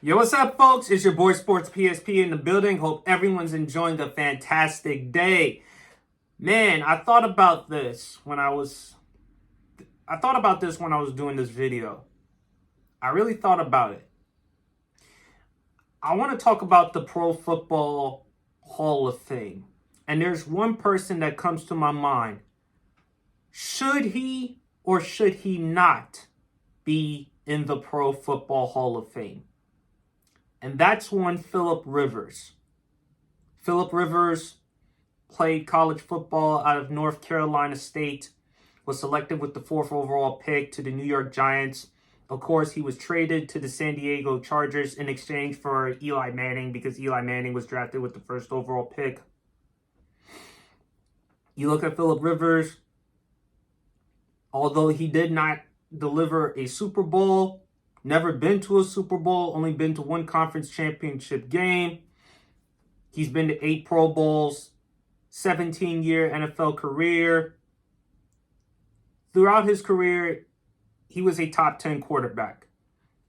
Yo, what's up, folks? It's your boy Sports PSP in the building. Hope everyone's enjoying a fantastic day. Man, I thought about this when I was doing this video. I really thought about it. I want to talk about the Pro Football Hall of Fame. And there's one person that comes to my mind. Should he or should he not be in the Pro Football Hall of Fame? And that's one Philip Rivers. Philip Rivers played college football out of North Carolina State, was selected with the 4th overall pick to the New York Giants. Of course, he was traded to the San Diego Chargers in exchange for Eli Manning because Eli Manning was drafted with the 1st overall pick. You look at Philip Rivers, although he did not deliver a Super Bowl, never been to a Super Bowl, only been to one conference championship game. He's been to 8 Pro Bowls, 17-year NFL career. Throughout his career, he was a top 10 quarterback.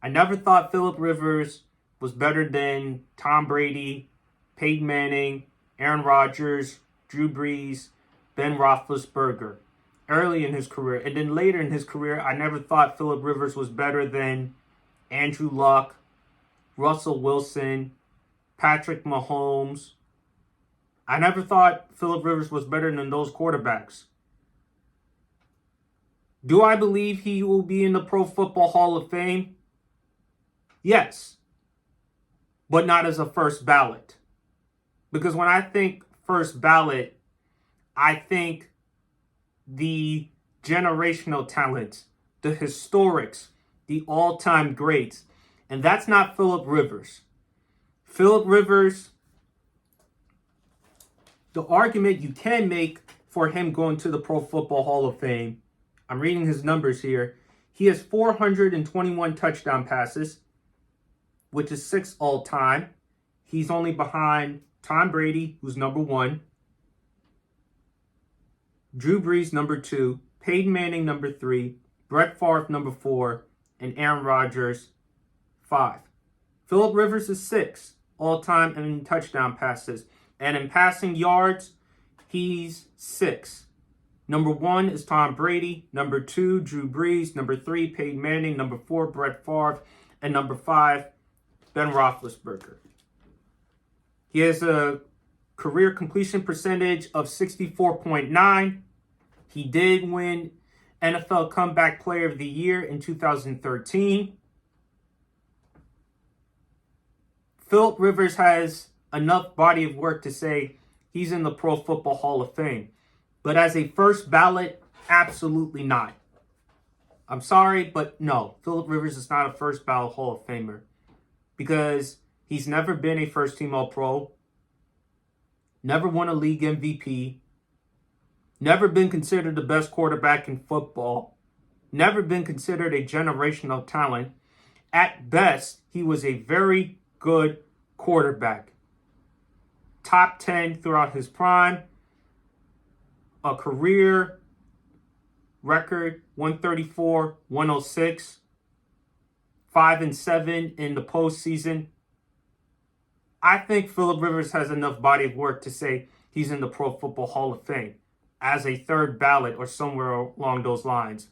I never thought Philip Rivers was better than Tom Brady, Peyton Manning, Aaron Rodgers, Drew Brees, Ben Roethlisberger early in his career. And then later in his career, I never thought Philip Rivers was better than Andrew Luck, Russell Wilson, Patrick Mahomes. I never thought Philip Rivers was better than those quarterbacks. Do I believe he will be in the Pro Football Hall of Fame? Yes, but not as a first ballot. Because when I think first ballot, I think the generational talents, the historics, the all-time greats. And that's not Philip Rivers. Philip Rivers, the argument you can make for him going to the Pro Football Hall of Fame, I'm reading his numbers here. He has 421 touchdown passes, which is 6th all-time. He's only behind Tom Brady, who's number 1, Drew Brees, number 2, Peyton Manning, number 3, Brett Favre, number 4, and Aaron Rodgers, 5. Philip Rivers is 6th all-time in touchdown passes. And in passing yards, he's 6th. Number 1 is Tom Brady. Number 2, Drew Brees. Number 3, Peyton Manning. Number 4, Brett Favre. And number 5, Ben Roethlisberger. He has a career completion percentage of 64.9. He did win NFL Comeback Player of the Year in 2013. Philip Rivers has enough body of work to say he's in the Pro Football Hall of Fame. But as a first ballot, absolutely not. I'm sorry, but no. Philip Rivers is not a first ballot Hall of Famer. Because he's never been a first-team All-Pro. Never won a league MVP. Never been considered the best quarterback in football. Never been considered a generational talent. At best, he was a very good quarterback. Top 10 throughout his prime. A career record 134, 106, 5-7 in the postseason. I think Philip Rivers has enough body of work to say he's in the Pro Football Hall of Fame as a third ballot or somewhere along those lines.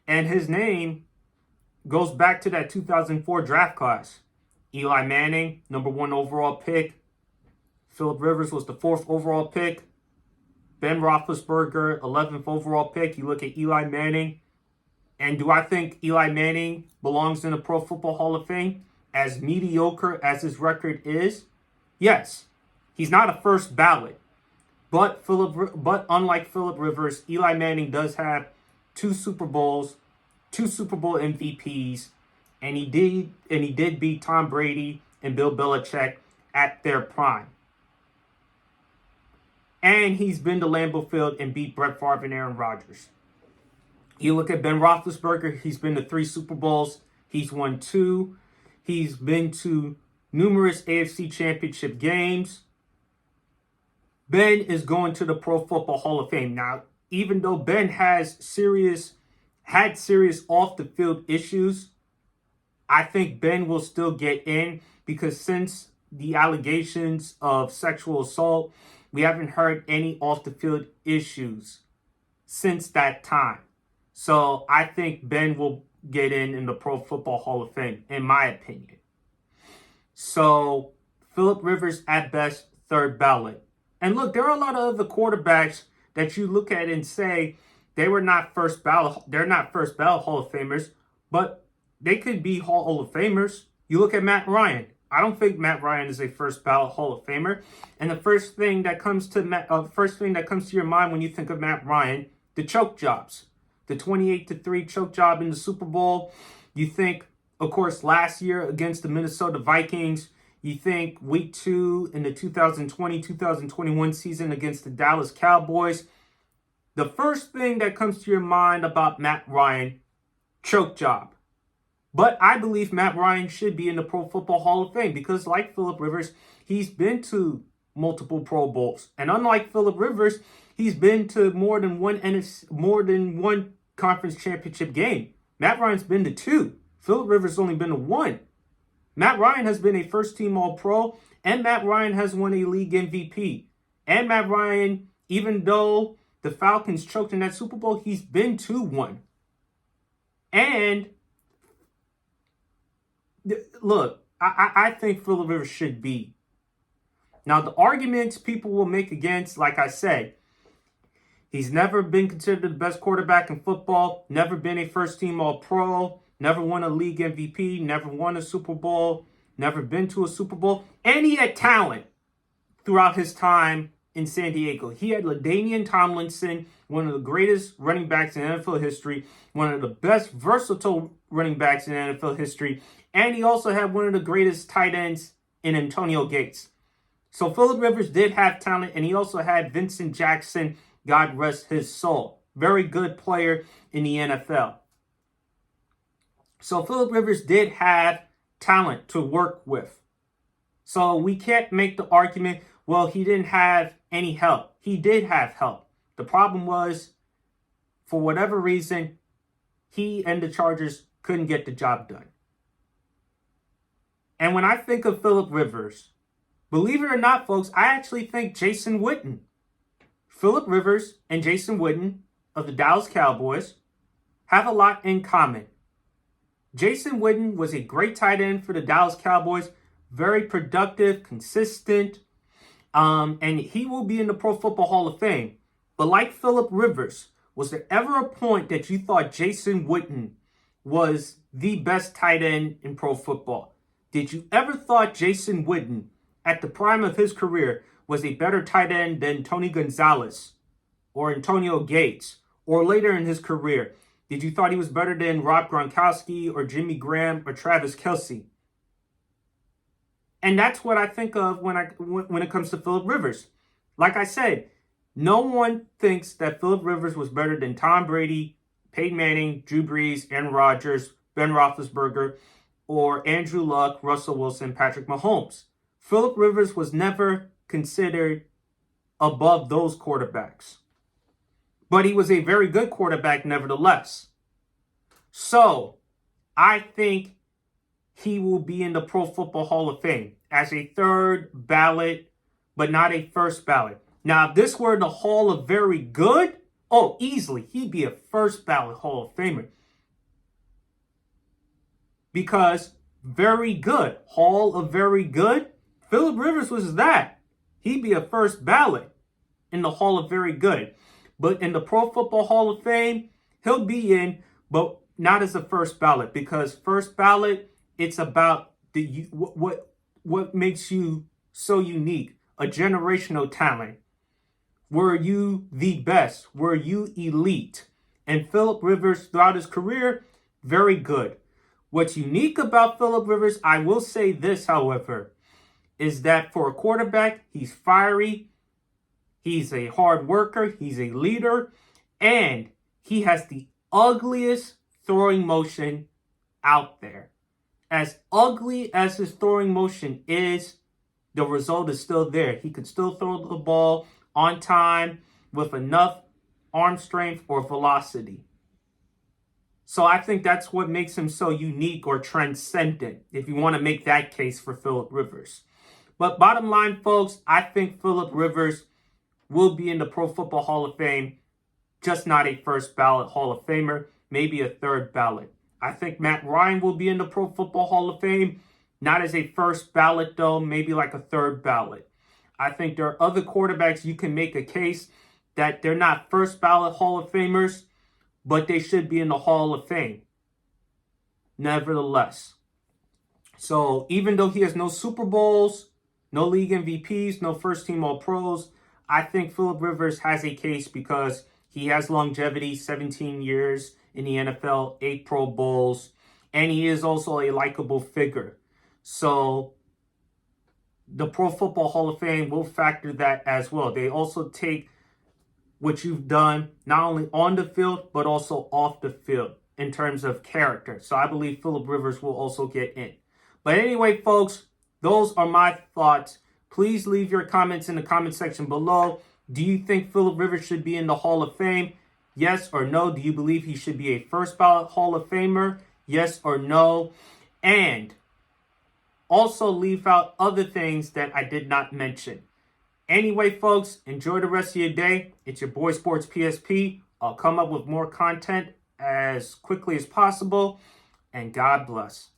And his name goes back to that 2004 draft class. Eli Manning, number 1 overall pick. Philip Rivers was the 4th overall pick. Ben Roethlisberger, 11th overall pick. You look at Eli Manning. And do I think Eli Manning belongs in the Pro Football Hall of Fame? As mediocre as his record is? Yes. He's not a first ballot. But unlike Philip Rivers, Eli Manning does have 2 Super Bowls, 2 Super Bowl MVPs, and he did beat Tom Brady and Bill Belichick at their prime. And he's been to Lambeau Field and beat Brett Favre and Aaron Rodgers. You look at Ben Roethlisberger, he's been to 3 Super Bowls. He's won 2. He's been to numerous AFC Championship games. Ben is going to the Pro Football Hall of Fame. Now, even though Ben had serious off-the-field issues, I think Ben will still get in because since the allegations of sexual assault, we haven't heard any off the field issues since that time. So I think Ben will get in the Pro Football Hall of Fame, in my opinion. So Phillip Rivers, at best, third ballot. And look, there are a lot of other quarterbacks that you look at and say they were not first ballot. They're not first ballot Hall of Famers, but they could be Hall of Famers. You look at Matt Ryan. I don't think Matt Ryan is a first ballot Hall of Famer. And the first thing that comes to your mind when you think of Matt Ryan, the choke jobs, the 28-3 choke job in the Super Bowl. You think, of course, last year against the Minnesota Vikings. You think week 2 in the 2020-2021 season against the Dallas Cowboys. The first thing that comes to your mind about Matt Ryan, choke job. But I believe Matt Ryan should be in the Pro Football Hall of Fame because, like Phillip Rivers, he's been to multiple Pro Bowls. And unlike Phillip Rivers, he's been to more than one conference championship game. Matt Ryan's been to 2. Phillip Rivers only been to 1. Matt Ryan has been a first-team All-Pro, and Matt Ryan has won a league MVP. And Matt Ryan, even though the Falcons choked in that Super Bowl, he's been to 1. And look, I think Phillip Rivers should be. Now, the arguments people will make against, like I said, he's never been considered the best quarterback in football, never been a first-team All-Pro, never won a league MVP, never won a Super Bowl, never been to a Super Bowl, and he had talent throughout his time in San Diego. He had LaDainian Tomlinson, one of the greatest running backs in NFL history, one of the best versatile running backs in NFL history, and he also had one of the greatest tight ends in Antonio Gates. So Phillip Rivers did have talent, and he also had Vincent Jackson, God rest his soul. Very good player in the NFL. So Phillip Rivers did have talent to work with. So we can't make the argument, well, he didn't have any help. He did have help. The problem was, for whatever reason, he and the Chargers couldn't get the job done. And when I think of Phillip Rivers, believe it or not, folks, I actually think Jason Witten. Phillip Rivers and Jason Witten of the Dallas Cowboys have a lot in common. Jason Witten was a great tight end for the Dallas Cowboys, very productive, consistent, and he will be in the Pro Football Hall of Fame. But like Phillip Rivers, was there ever a point that you thought Jason Witten was the best tight end in pro football? Did you ever thought Jason Witten, at the prime of his career, was a better tight end than Tony Gonzalez or Antonio Gates, or later in his career? Did you thought he was better than Rob Gronkowski or Jimmy Graham or Travis Kelce? And that's what I think of when it comes to Phillip Rivers. Like I said, no one thinks that Phillip Rivers was better than Tom Brady, Peyton Manning, Drew Brees, Aaron Rodgers, Ben Roethlisberger, or Andrew Luck, Russell Wilson, Patrick Mahomes. Phillip Rivers was never considered above those quarterbacks. But he was a very good quarterback nevertheless. So, I think he will be in the Pro Football Hall of Fame as a third ballot, but not a first ballot. Now, if this were the Hall of Very Good, easily, he'd be a first ballot Hall of Famer. Because very good, Hall of Very Good, Phillip Rivers was that. He'd be a first ballot in the Hall of Very Good. But in the Pro Football Hall of Fame, he'll be in, but not as a first ballot. Because first ballot, it's about what makes you so unique, a generational talent. Were you the best? Were you elite? And Phillip Rivers, throughout his career, very good. What's unique about Phillip Rivers, I will say this, however, is that for a quarterback, he's fiery, he's a hard worker, he's a leader, and he has the ugliest throwing motion out there. As ugly as his throwing motion is, the result is still there. He could still throw the ball on time with enough arm strength or velocity. So I think that's what makes him so unique or transcendent, if you want to make that case for Phillip Rivers. But bottom line, folks, I think Phillip Rivers will be in the Pro Football Hall of Fame, just not a first ballot Hall of Famer, maybe a third ballot. I think Matt Ryan will be in the Pro Football Hall of Fame, not as a first ballot though, maybe like a third ballot. I think there are other quarterbacks you can make a case that they're not first ballot Hall of Famers, but they should be in the Hall of Fame, nevertheless. So even though he has no Super Bowls, no league MVPs, no first team All Pros, I think Phillip Rivers has a case because he has longevity, 17 years in the NFL, 8 Pro Bowls, and he is also a likable figure. So the Pro Football Hall of Fame will factor that as well. They also take what you've done, not only on the field, but also off the field in terms of character. So I believe Phillip Rivers will also get in. But anyway, folks, those are my thoughts. Please leave your comments in the comment section below. Do you think Phillip Rivers should be in the Hall of Fame? Yes or no? Do you believe he should be a first ballot Hall of Famer? Yes or no? And also leave out other things that I did not mention. Anyway, folks, enjoy the rest of your day. It's your boy Sports PSP. I'll come up with more content as quickly as possible. And God bless.